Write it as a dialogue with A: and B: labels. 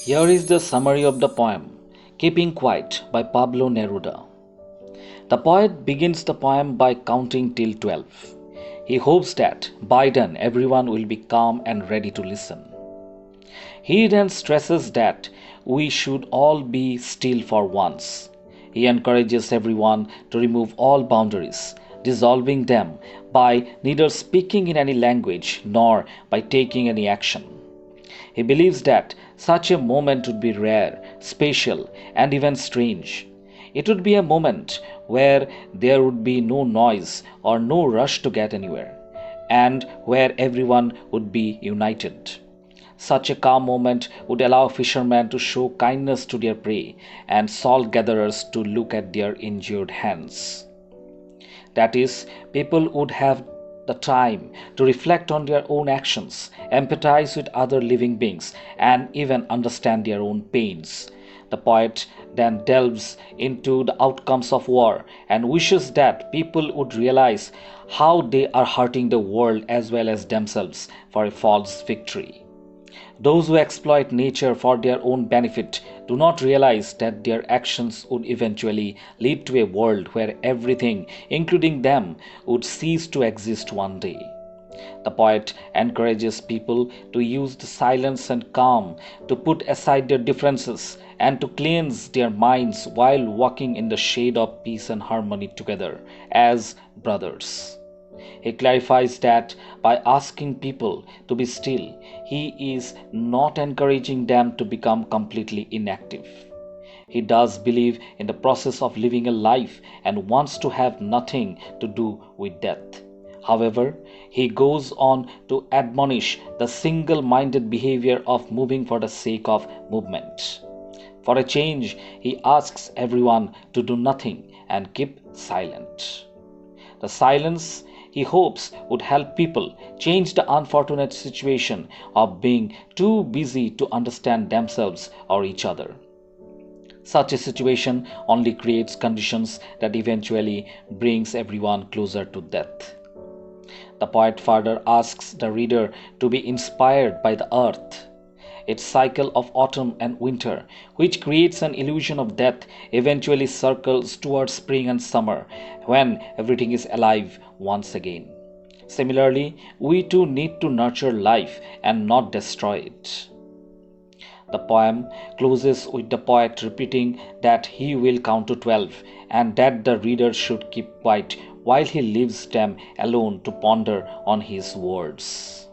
A: Here is the summary of the poem, Keeping Quiet by Pablo Neruda. The poet begins the poem by counting till 12. He hopes that by then everyone will be calm and ready to listen. He then stresses that we should all be still for once. He encourages everyone to remove all boundaries, dissolving them by neither speaking in any language nor by taking any action. He believes that such a moment would be rare, special, and even strange. It would be a moment where there would be no noise or no rush to get anywhere, and where everyone would be united. Such a calm moment would allow fishermen to show kindness to their prey and salt gatherers to look at their injured hands. That is, people would have the time to reflect on their own actions, empathize with other living beings, and even understand their own pains. The poet then delves into the outcomes of war and wishes that people would realize how they are hurting the world as well as themselves for a false victory. Those who exploit nature for their own benefit do not realize that their actions would eventually lead to a world where everything, including them, would cease to exist one day. The poet encourages people to use the silence and calm to put aside their differences and to cleanse their minds while walking in the shade of peace and harmony together as brothers. He clarifies that by asking people to be still, he is not encouraging them to become completely inactive. He does believe in the process of living a life and wants to have nothing to do with death. However, he goes on to admonish the single minded behavior of moving for the sake of movement. For a change, he asks everyone to do nothing and keep silent. The silence, he hopes, would help people change the unfortunate situation of being too busy to understand themselves or each other. Such a situation only creates conditions that eventually brings everyone closer to death. The poet further asks the reader to be inspired by the earth. Its cycle of autumn and winter, which creates an illusion of death, eventually circles towards spring and summer, when everything is alive once again. Similarly, we too need to nurture life and not destroy it. The poem closes with the poet repeating that he will count to 12 and that the reader should keep quiet while he leaves them alone to ponder on his words.